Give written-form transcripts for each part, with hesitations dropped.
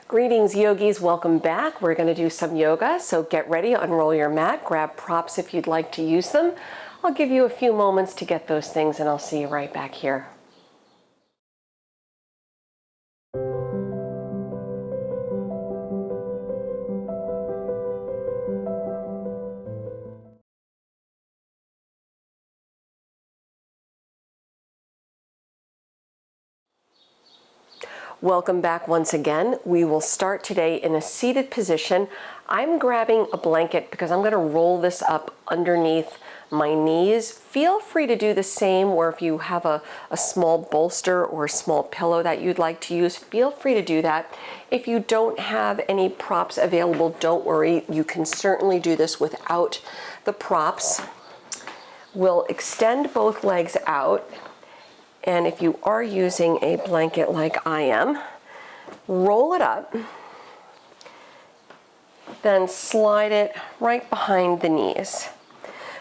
Greetings, yogis. Welcome back. We're going to do some yoga, so get ready, unroll your mat, grab props if you'd like to use them. I'll give you a few moments to get those things, and I'll see you right back here. Welcome back once again. We will start today in a seated position. I'm grabbing a blanket because I'm going to roll this up underneath my knees. Feel free to do the same, or if you have a small bolster or a small pillow that you'd like to use, feel free to do that. If you don't have any props available, don't worry. You can certainly do this without the props. We'll extend both legs out. And if you are using a blanket like I am, roll it up, then slide it right behind the knees.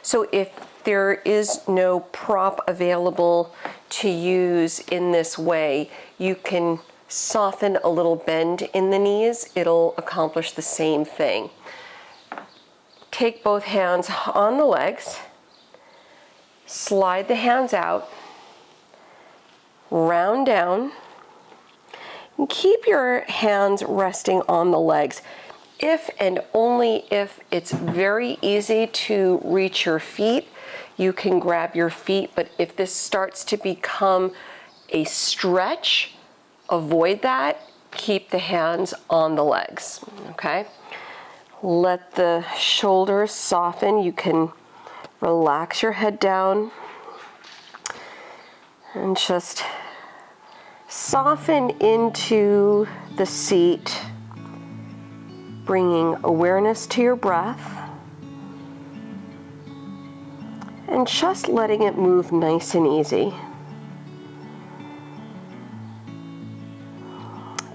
So if there is no prop available to use in this way, you can soften a little bend in the knees. It'll accomplish the same thing. Take both hands on the legs, slide the hands out, round down, and keep your hands resting on the legs. If and only if it's very easy to reach your feet, you can grab your feet, but if this starts to become a stretch, avoid that. Keep the hands on the legs, okay? Let the shoulders soften. You can relax your head down and just soften into the seat, bringing awareness to your breath and just letting it move nice and easy.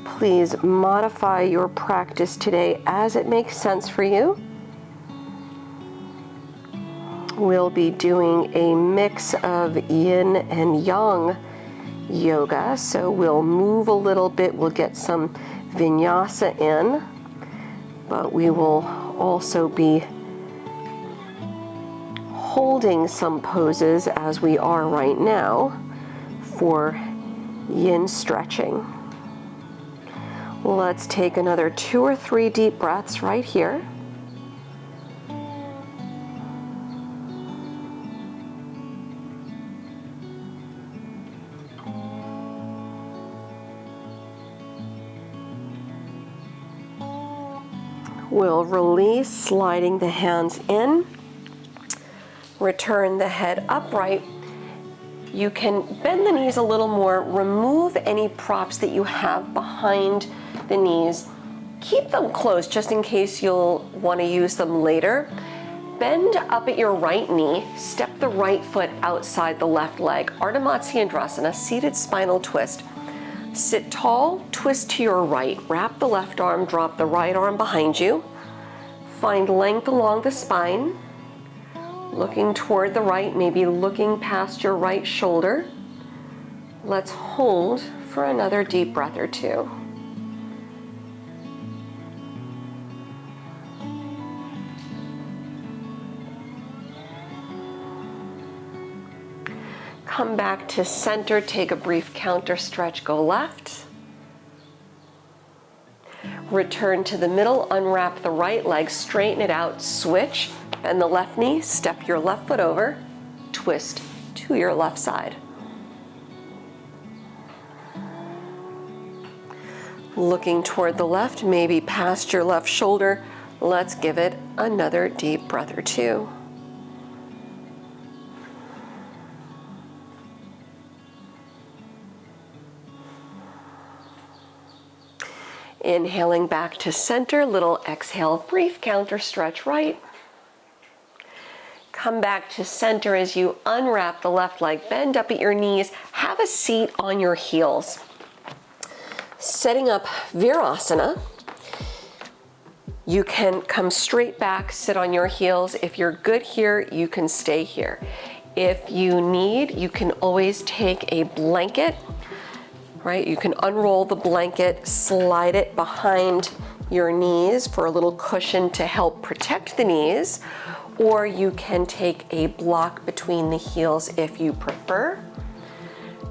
Please modify your practice today as it makes sense for you. We'll be doing a mix of yin and yang yoga, so we'll move a little bit, we'll get some vinyasa in, but we will also be holding some poses as we are right now for yin stretching. Let's take another 2 or 3 deep breaths right here. We'll release, sliding the hands in. Return the head upright. You can bend the knees a little more. Remove any props that you have behind the knees. Keep them closed just in case you'll want to use them later. Bend up at your right knee. Step the right foot outside the left leg. Ardha Matsyendrasana, seated spinal twist. Sit tall, twist to your right. Wrap the left arm, drop the right arm behind you. Find length along the spine. Looking toward the right, maybe looking past your right shoulder. Let's hold for another deep breath or two. Come back to center, take a brief counter stretch, go left. Return to the middle, unwrap the right leg, straighten it out, switch, bend the left knee, step your left foot over, twist to your left side. Looking toward the left, maybe past your left shoulder, let's give it another deep breath or two. Inhaling back to center, little exhale, brief counter stretch right. Come back to center as you unwrap the left leg, bend up at your knees, have a seat on your heels. Setting up Virasana. You can come straight back, sit on your heels. If you're good here, you can stay here. If you need, you can always take a blanket, right? You can unroll the blanket, slide it behind your knees for a little cushion to help protect the knees, or you can take a block between the heels if you prefer.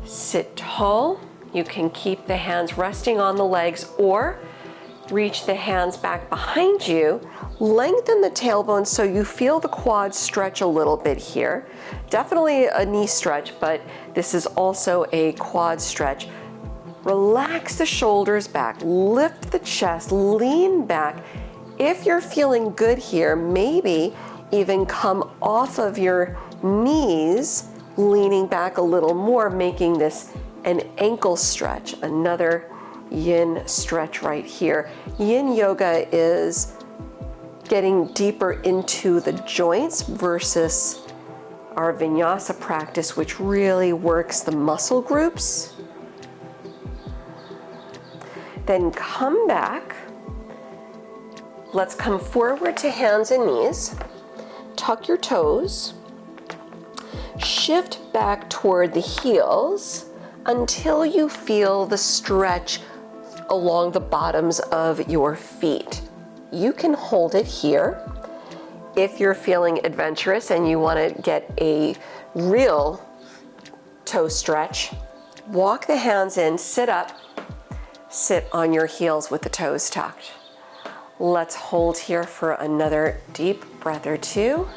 Sit tall. You can keep the hands resting on the legs or reach the hands back behind you. Lengthen the tailbone so you feel the quads stretch a little bit here. Definitely a knee stretch, but this is also a quad stretch. Relax the shoulders back, lift the chest, lean back. If you're feeling good here, maybe even come off of your knees, leaning back a little more, making this an ankle stretch, another yin stretch right here. Yin yoga is getting deeper into the joints versus our vinyasa practice, which really works the muscle groups. Then come back. Let's come forward to hands and knees. Tuck your toes. Shift back toward the heels until you feel the stretch along the bottoms of your feet. You can hold it here. If you're feeling adventurous and you want to get a real toe stretch, walk the hands in, sit up, sit on your heels with the toes tucked. Let's hold here for another deep breath or two.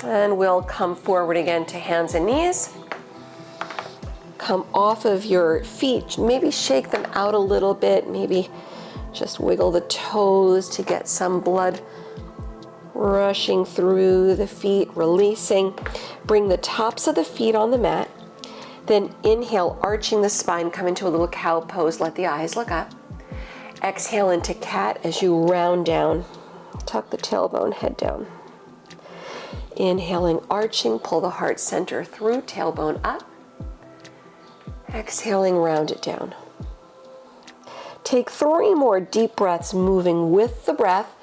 And we'll come forward again to hands and knees. Come off of your feet, maybe shake them out a little bit, maybe just wiggle the toes to get some blood rushing through the feet, releasing. Bring the tops of the feet on the mat. Then inhale, arching the spine, come into a little cow pose, let the eyes look up. Exhale into cat as you round down. Tuck the tailbone, head down. Inhaling, arching, pull the heart center through, tailbone up. Exhaling, round it down. Take 3 more deep breaths, moving with the breath.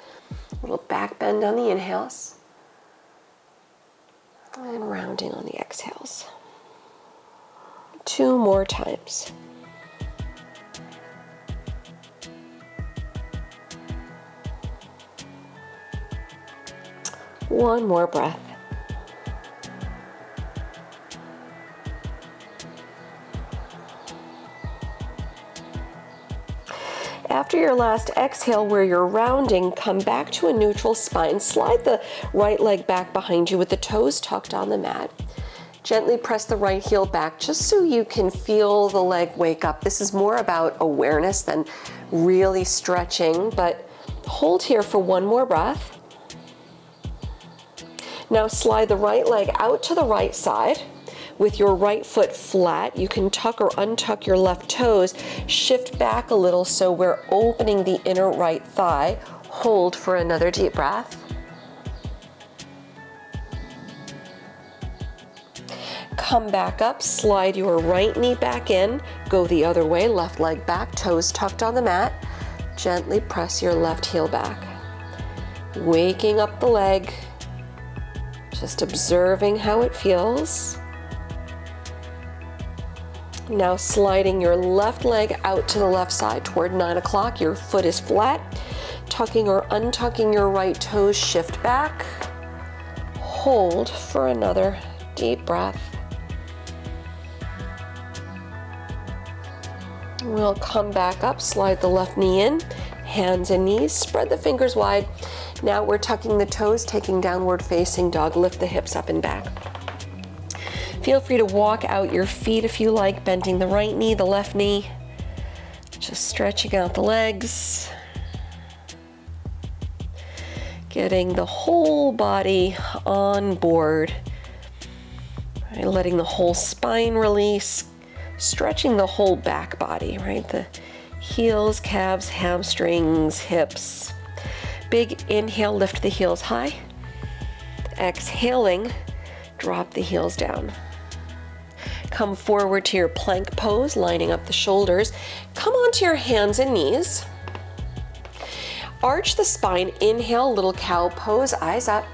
A little back bend on the inhales. And rounding on the exhales. 2 more times. One more breath. After your last exhale, where you're rounding, come back to a neutral spine. Slide the right leg back behind you with the toes tucked on the mat. Gently press the right heel back just so you can feel the leg wake up. This is more about awareness than really stretching, but hold here for 1 more breath. Now slide the right leg out to the right side. With your right foot flat, you can tuck or untuck your left toes. Shift back a little so we're opening the inner right thigh. Hold for another deep breath. Come back up, slide your right knee back in. Go the other way, left leg back, toes tucked on the mat. Gently press your left heel back. Waking up the leg. Just observing how it feels. Now sliding your left leg out to the left side toward 9 o'clock. Your foot is flat. Tucking or untucking your right toes, shift back. Hold for another deep breath. We'll come back up, slide the left knee in, hands and knees, spread the fingers wide. Now we're tucking the toes, taking downward facing dog, lift the hips up and back. Feel free to walk out your feet if you like, bending the right knee, the left knee, just stretching out the legs. Getting the whole body on board, right? Letting the whole spine release, stretching the whole back body, right? The heels, calves, hamstrings, hips. Big inhale, lift the heels high. Exhaling, drop the heels down. Come forward to your plank pose, lining up the shoulders. Come onto your hands and knees. Arch the spine, inhale, little cow pose, eyes up.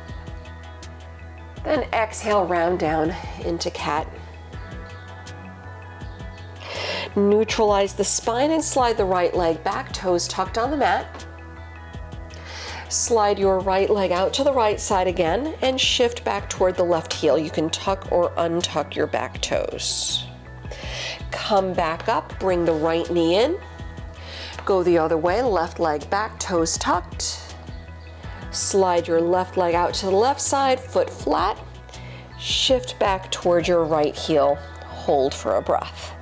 Then exhale, round down into cat. Neutralize the spine and slide the right leg back, toes tucked on the mat. Slide your right leg out to the right side again and shift back toward the left heel. You can tuck or untuck your back toes. Come back up, bring the right knee in. Go the other way, left leg back, toes tucked. Slide your left leg out to the left side, foot flat. Shift back toward your right heel. Hold for a breath.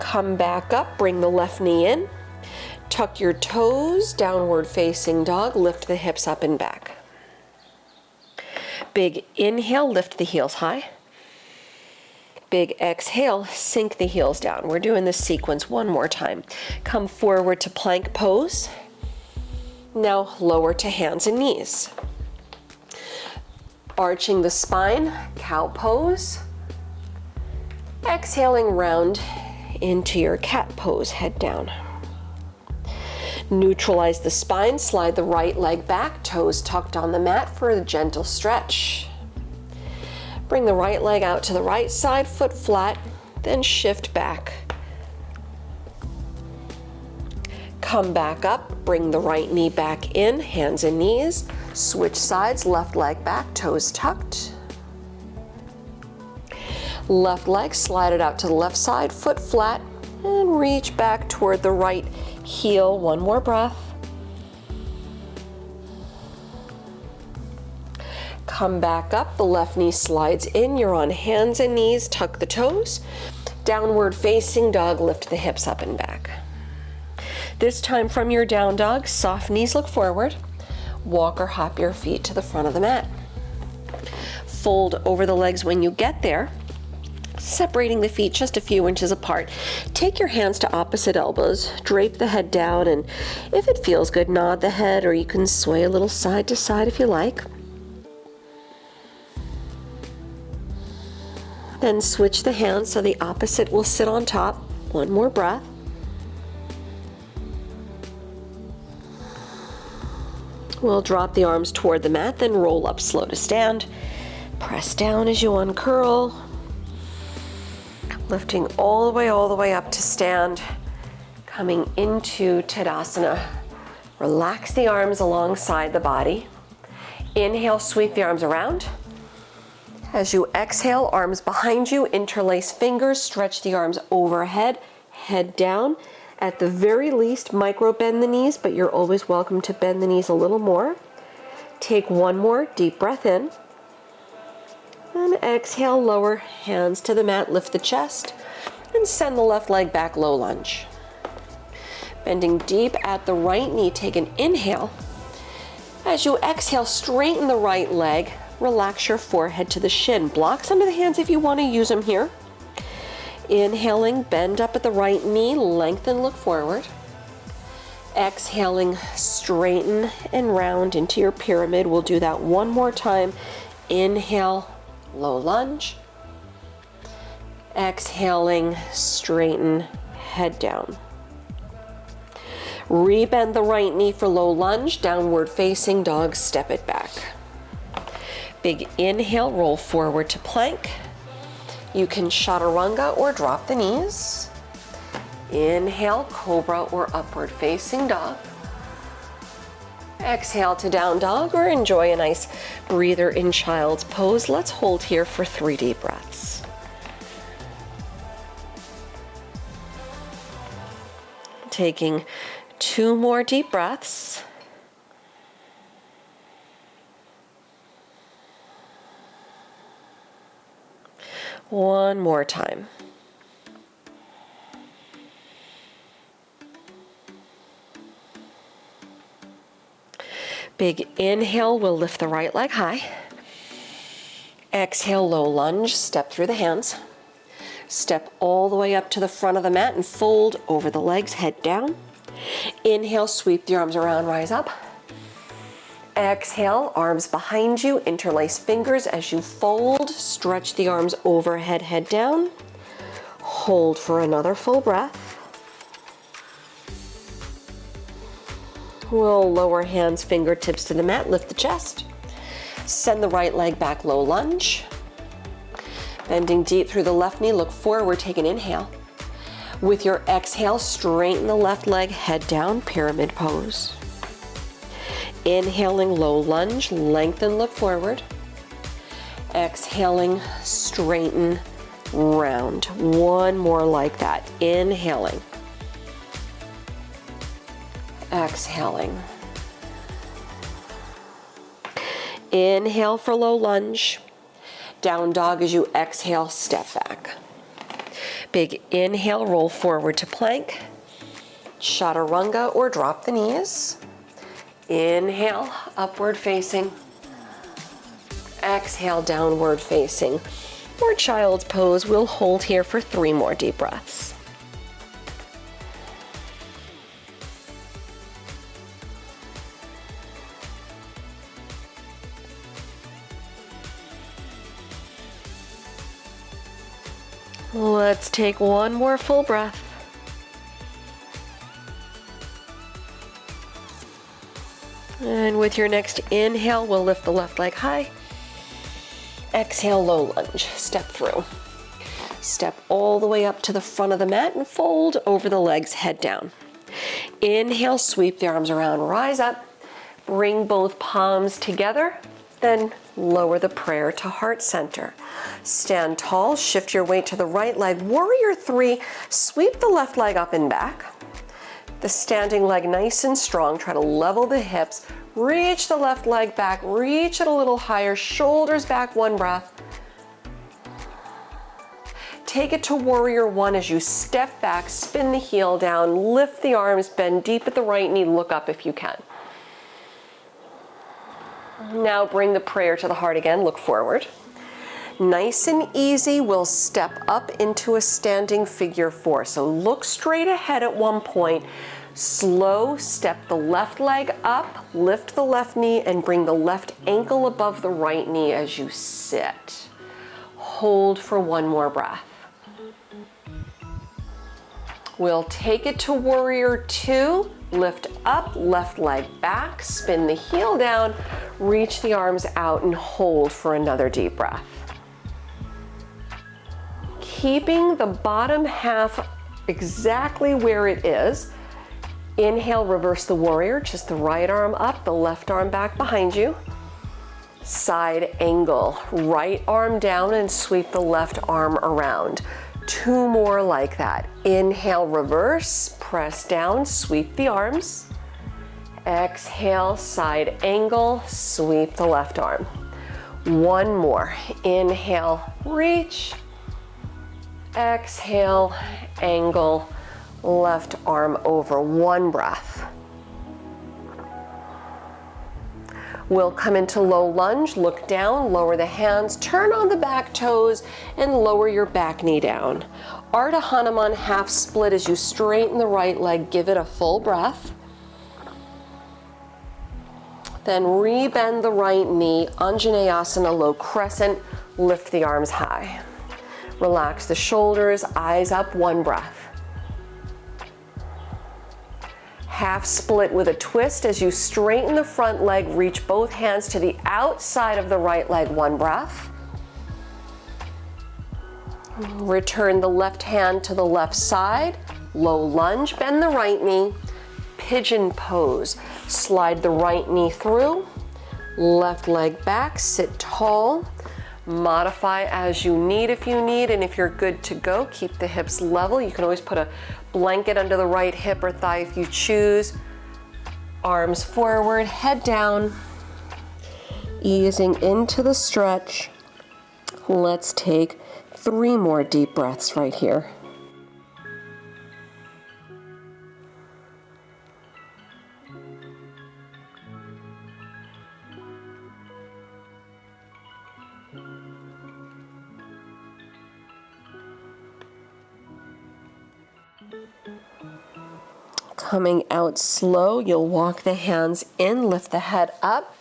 Come back up, bring the left knee in. Tuck your toes, downward facing dog, lift the hips up and back. Big inhale, lift the heels high. Big exhale, sink the heels down. We're doing this sequence one more time. Come forward to plank pose. Now lower to hands and knees. Arching the spine, cow pose. Exhaling round into your cat pose, head down. Neutralize the spine, slide the right leg back, toes tucked on the mat for a gentle stretch. Bring the right leg out to the right side, foot flat, then shift back. Come back up, bring the right knee back in, hands and knees. Switch sides, left leg back, toes tucked. Left leg, slide it out to the left side, foot flat, and reach back toward the right heel. One more breath. Come back up, the left knee slides in, you're on hands and knees, tuck the toes. Downward facing dog, lift the hips up and back. This time from your down dog, soft knees look forward. Walk or hop your feet to the front of the mat. Fold over the legs when you get there, separating the feet just a few inches apart. Take your hands to opposite elbows, drape the head down, and if it feels good, nod the head, or you can sway a little side to side if you like. Then switch the hands so the opposite will sit on top. One more breath. We'll drop the arms toward the mat, then roll up slow to stand. Press down as you uncurl. Lifting all the way up to stand. Coming into Tadasana. Relax the arms alongside the body. Inhale, sweep the arms around. As you exhale, arms behind you, interlace fingers, stretch the arms overhead, head down. At the very least, micro bend the knees, but you're always welcome to bend the knees a little more. Take one more deep breath in. And exhale, lower hands to the mat, lift the chest, and send the left leg back, low lunge. Bending deep at the right knee, take an inhale. As you exhale, straighten the right leg, relax your forehead to the shin. Blocks under the hands if you want to use them here. Inhaling, bend up at the right knee, lengthen, look forward. Exhaling, straighten and round into your pyramid. We'll do that one more time. Inhale, low lunge. Exhaling, straighten, head down. Rebend the right knee for low lunge, downward facing dog, step it back. Big inhale, roll forward to plank. You can chaturanga or drop the knees. Inhale, cobra or upward facing dog. Exhale to down dog or enjoy a nice breather in child's pose. Let's hold here for 3 deep breaths. Taking 2 more deep breaths. One more time. Big inhale, we'll lift the right leg high. Exhale, low lunge, step through the hands. Step all the way up to the front of the mat and fold over the legs, head down. Inhale, sweep the arms around, rise up. Exhale, arms behind you, interlace fingers as you fold, stretch the arms overhead, head down. Hold for another full breath. We'll lower hands, fingertips to the mat, lift the chest. Send the right leg back, low lunge. Bending deep through the left knee, look forward, take an inhale. With your exhale, straighten the left leg, head down, pyramid pose. Inhaling, low lunge, lengthen, look forward. Exhaling, straighten, round. One more like that. Inhaling. Exhaling. Inhale for low lunge. Down dog as you exhale, step back. Big inhale, roll forward to plank. Chaturanga or drop the knees. Inhale, upward facing. Exhale, downward facing. Or child's pose. We'll hold here for 3 more deep breaths. Let's take one more full breath. And with your next inhale, we'll lift the left leg high. Exhale, low lunge, step through. Step all the way up to the front of the mat and fold over the legs, head down. Inhale, sweep the arms around, rise up. Bring both palms together, then lower the prayer to heart center. Stand tall, shift your weight to the right leg. Warrior 3, sweep the left leg up and back. The standing leg nice and strong. Try to level the hips. Reach the left leg back. Reach it a little higher. Shoulders back, 1 breath. Take it to warrior 1 as you step back, spin the heel down, lift the arms, bend deep at the right knee, look up if you can. Now bring the prayer to the heart again, look forward. Nice and easy, we'll step up into a standing figure 4. So look straight ahead at one point. Slow, step the left leg up, lift the left knee, and bring the left ankle above the right knee as you sit. Hold for 1 more breath. We'll take it to warrior 2. Lift up, left leg back, spin the heel down, reach the arms out and hold for another deep breath. Keeping the bottom half exactly where it is. Inhale, reverse the warrior, just the right arm up, the left arm back behind you. Side angle, right arm down and sweep the left arm around. 2 more like that. Inhale, reverse, press down, sweep the arms. Exhale, side angle, sweep the left arm. 1 more. Inhale, reach. Exhale, angle, left arm over. 1 breath. We'll come into low lunge, look down, lower the hands, turn on the back toes, and lower your back knee down. Ardha Hanuman half split as you straighten the right leg, give it a full breath. Then rebend the right knee, Anjaneyasana, low crescent, lift the arms high. Relax the shoulders, eyes up, 1 breath. Half split with a twist as you straighten the front leg, reach both hands to the outside of the right leg, 1 breath. Return the left hand to the left side, low lunge, bend the right knee, pigeon pose. Slide the right knee through, left leg back, sit tall. Modify as you need if you need, and if you're good to go, keep the hips level. You can always put a blanket under the right hip or thigh if you choose. Arms forward, head down. Easing into the stretch. Let's take 3 more deep breaths right here. Coming out slow, you'll walk the hands in, lift the head up,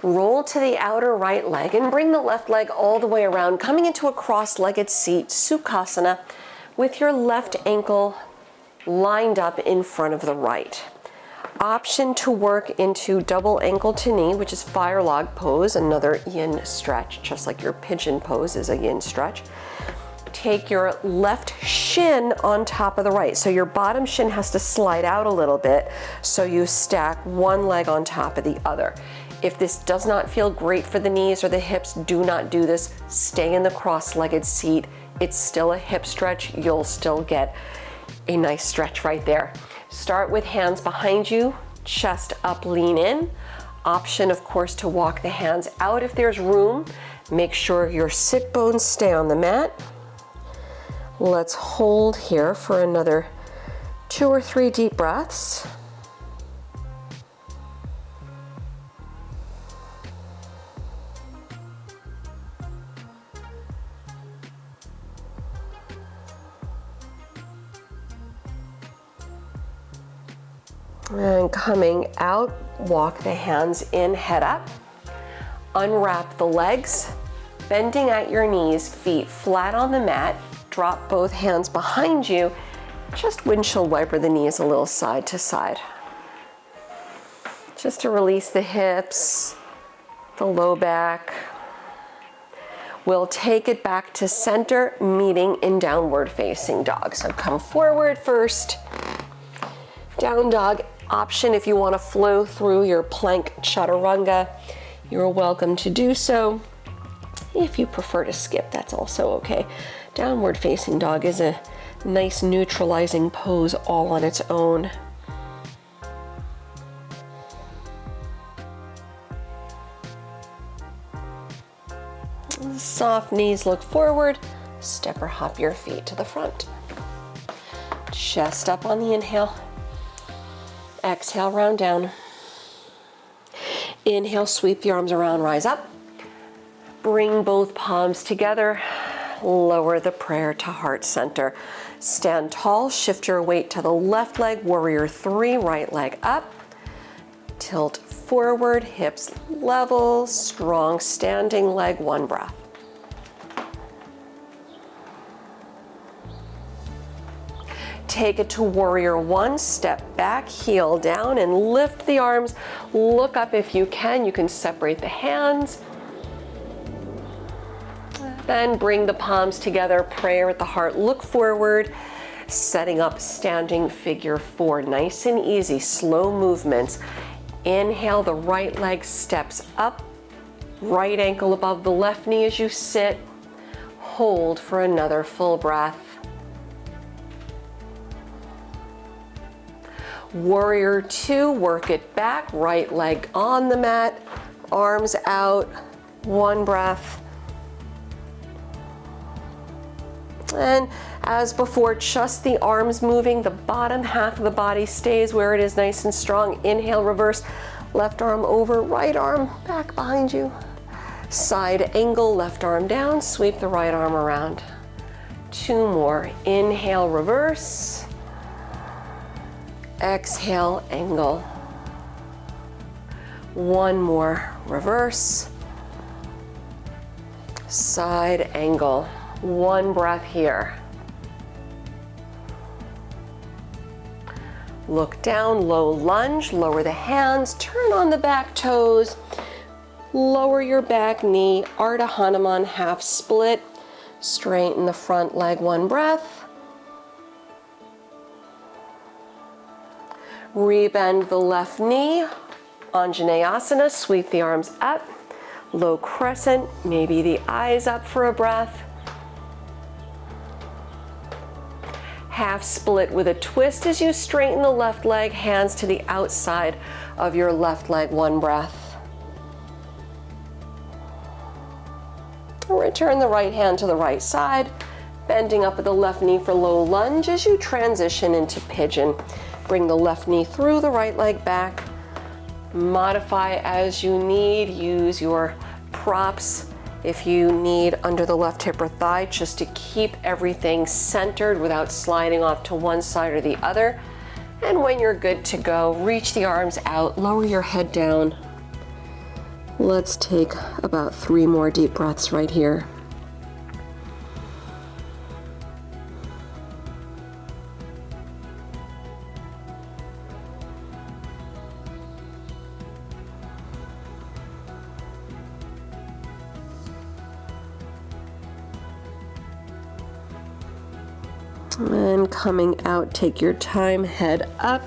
roll to the outer right leg and bring the left leg all the way around, coming into a cross-legged seat, Sukhasana, with your left ankle lined up in front of the right. Option to work into double ankle to knee, which is fire log pose, another yin stretch, just like your pigeon pose is a yin stretch. Take your left shin on top of the right. So your bottom shin has to slide out a little bit, so you stack one leg on top of the other. If this does not feel great for the knees or the hips, do not do this. Stay in the cross-legged seat. It's still a hip stretch. You'll still get a nice stretch right there. Start with hands behind you, chest up, lean in. Option, of course, to walk the hands out if there's room. Make sure your sit bones stay on the mat. Let's hold here for another 2 or 3 deep breaths. And coming out, walk the hands in, head up. Unwrap the legs, bending at your knees, feet flat on the mat. Drop both hands behind you. Just windshield wiper the knees a little side to side. Just to release the hips, the low back. We'll take it back to center, meeting in downward facing dog. So come forward first. Down dog. Option if you want to flow through your plank chaturanga, you're welcome to do so. If you prefer to skip, that's also okay. Downward facing dog is a nice neutralizing pose all on its own. Soft knees look forward, step or hop your feet to the front. Chest up on the inhale. Exhale, round down. Inhale, sweep the arms around, rise up. Bring both palms together. Lower the prayer to heart center. Stand tall, shift your weight to the left leg, warrior 3, right leg up. Tilt forward, hips level, strong standing leg, 1 breath. Take it to warrior 1, step back, heel down, and lift the arms. Look up if you can. You can separate the hands. Then bring the palms together, prayer at the heart, look forward, setting up standing figure 4. Nice and easy, slow movements. Inhale, the right leg steps up, right ankle above the left knee as you sit. Hold for another full breath. Warrior 2, work it back, right leg on the mat, arms out, 1 breath. And as before, just the arms moving, the bottom half of the body stays where it is, nice and strong. Inhale, reverse, left arm over, right arm back behind you. Side angle, left arm down, sweep the right arm around. 2 more, inhale, reverse. Exhale, angle. 1 more, reverse. Side angle. 1 breath here. Look down, low lunge, lower the hands, turn on the back toes, lower your back knee, Ardha Hanuman half split, straighten the front leg, 1 breath. Rebend the left knee, Anjaneyasana, sweep the arms up, low crescent, maybe the eyes up for a breath. Half split with a twist as you straighten the left leg, hands to the outside of your left leg, 1 breath. Return the right hand to the right side, bending up at the left knee for low lunge as you transition into pigeon. Bring the left knee through the right leg back. Modify as you need, use your props if you need under the left hip or thigh, just to keep everything centered without sliding off to one side or the other. And when you're good to go, reach the arms out, lower your head down. Let's take about 3 more deep breaths right here. And coming out, take your time, head up,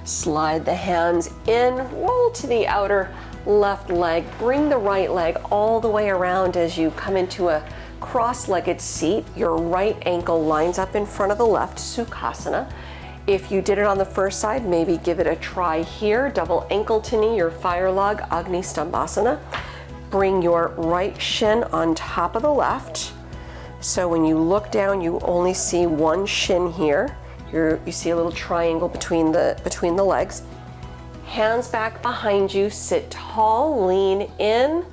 slide the hands in, roll to the outer left leg, bring the right leg all the way around as you come into a cross-legged seat. Your right ankle lines up in front of the left, Sukhasana. If you did it on the first side, maybe give it a try here. Double ankle to knee, your fire log, Agni Stambhasana. Bring your right shin on top of the left. So when you look down, you only see one shin here. You see a little triangle between the legs. Hands back behind you, sit tall, lean in,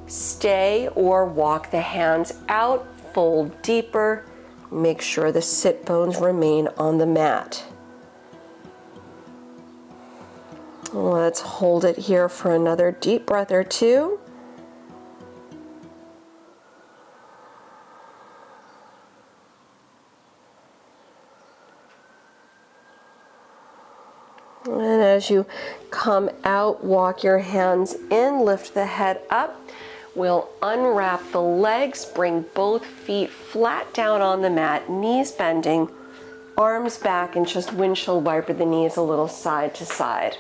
stay or walk the hands out, fold deeper. Make sure the sit bones remain on the mat. Let's hold it here for another deep breath or two. And as you come out, walk your hands in, lift the head up. We'll unwrap the legs, bring both feet flat down on the mat, knees bending, arms back, and just windshield wiper the knees a little side to side.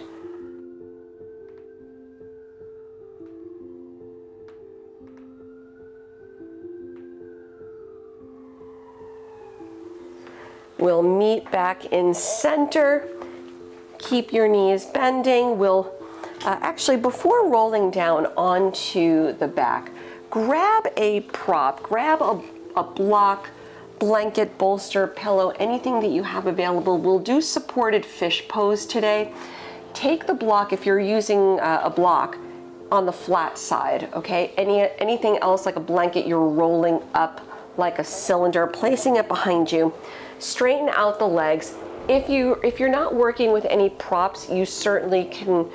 We'll meet back in center. Keep your knees bending. We'll actually, before rolling down onto the back, grab a prop, grab a block, blanket, bolster, pillow, anything that you have available. We'll do supported fish pose today. Take the block, if you're using a block, on the flat side, okay? Anything else like a blanket, you're rolling up like a cylinder, placing it behind you. Straighten out the legs. If you're not working with any props, you certainly can,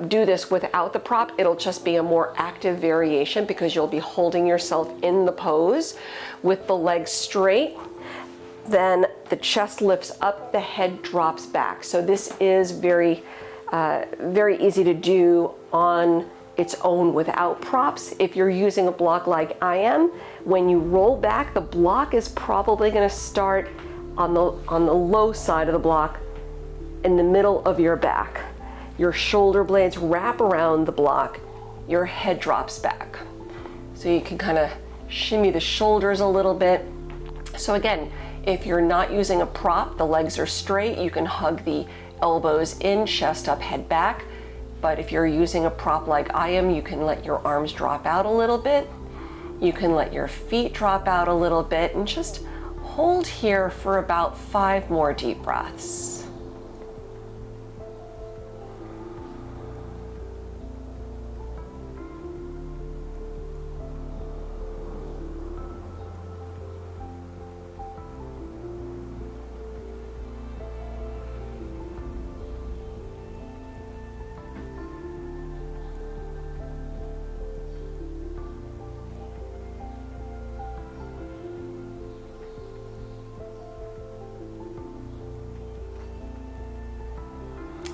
do this without the prop. It'll just be a more active variation because you'll be holding yourself in the pose with the legs straight. Then the chest lifts up, the head drops back. So this is very easy to do on its own without props. If you're using a block like I am, when you roll back, the block is probably going to start on the low side of the block in the middle of your back. Your shoulder blades wrap around the block, your head drops back. So you can kind of shimmy the shoulders a little bit. So again, if you're not using a prop, the legs are straight, you can hug the elbows in, chest up, head back. But if you're using a prop like I am, you can let your arms drop out a little bit. You can let your feet drop out a little bit and just hold here for about 5 more deep breaths.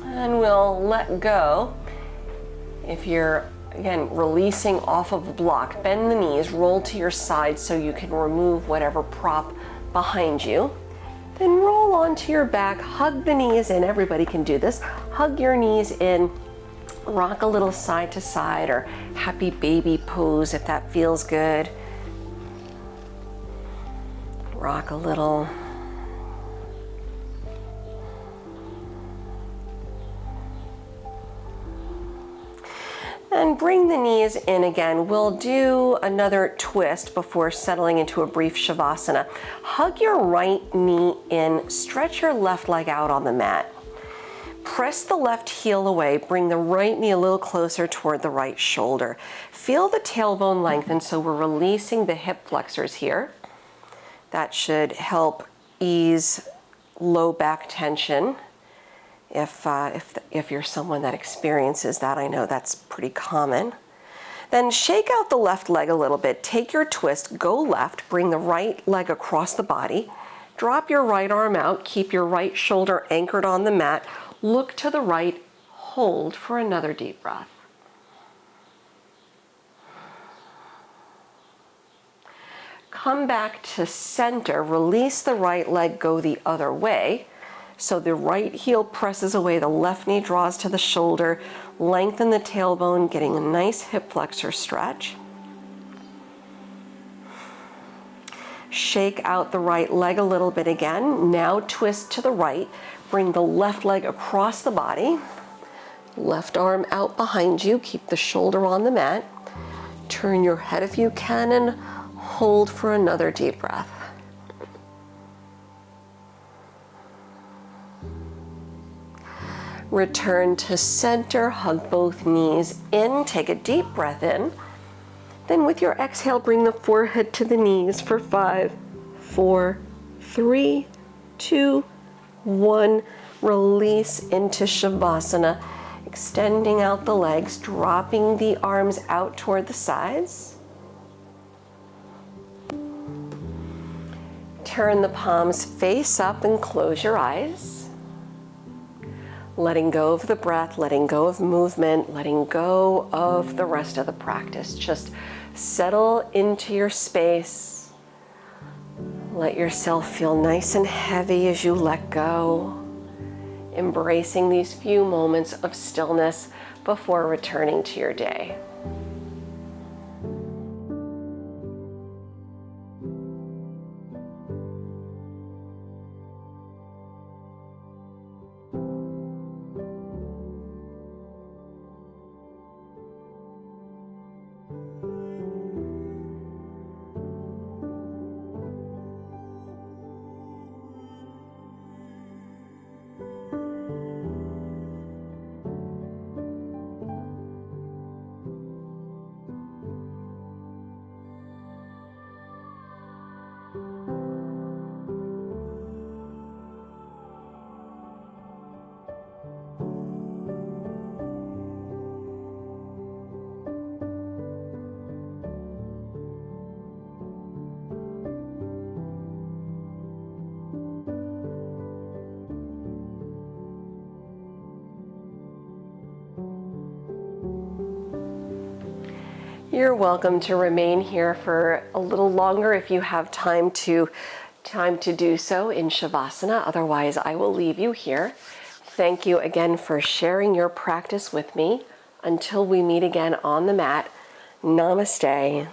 And we'll let go. If you're, again, releasing off of the block, bend the knees, roll to your side so you can remove whatever prop behind you. Then roll onto your back, hug the knees in. Everybody can do this. Hug your knees in, rock a little side to side, or happy baby pose if that feels good. Rock a little. And bring the knees in again. We'll do another twist before settling into a brief Shavasana. Hug your right knee in, stretch your left leg out on the mat. Press the left heel away, bring the right knee a little closer toward the right shoulder. Feel the tailbone lengthen, so we're releasing the hip flexors here. That should help ease low back tension. If you're someone that experiences that, I know that's pretty common. Then shake out the left leg a little bit. Take your twist, go left, bring the right leg across the body. Drop your right arm out, keep your right shoulder anchored on the mat. Look to the right, hold for another deep breath. Come back to center, release the right leg, go the other way. So the right heel presses away, the left knee draws to the shoulder, lengthen the tailbone, getting a nice hip flexor stretch. Shake out the right leg a little bit again. Now twist to the right, bring the left leg across the body, left arm out behind you, keep the shoulder on the mat. Turn your head if you can and hold for another deep breath. Return to center, hug both knees in, take a deep breath in. Then with your exhale, bring the forehead to the knees for 5, 4, 3, 2, 1. Release into Shavasana, extending out the legs, dropping the arms out toward the sides. Turn the palms face up and close your eyes. Letting go of the breath, letting go of movement, letting go of the rest of the practice. Just settle into your space. Let yourself feel nice and heavy as you let go. Embracing these few moments of stillness before returning to your day. You're welcome to remain here for a little longer if you have time to do so in Shavasana. Otherwise, I will leave you here. Thank you again for sharing your practice with me. Until we meet again on the mat, namaste.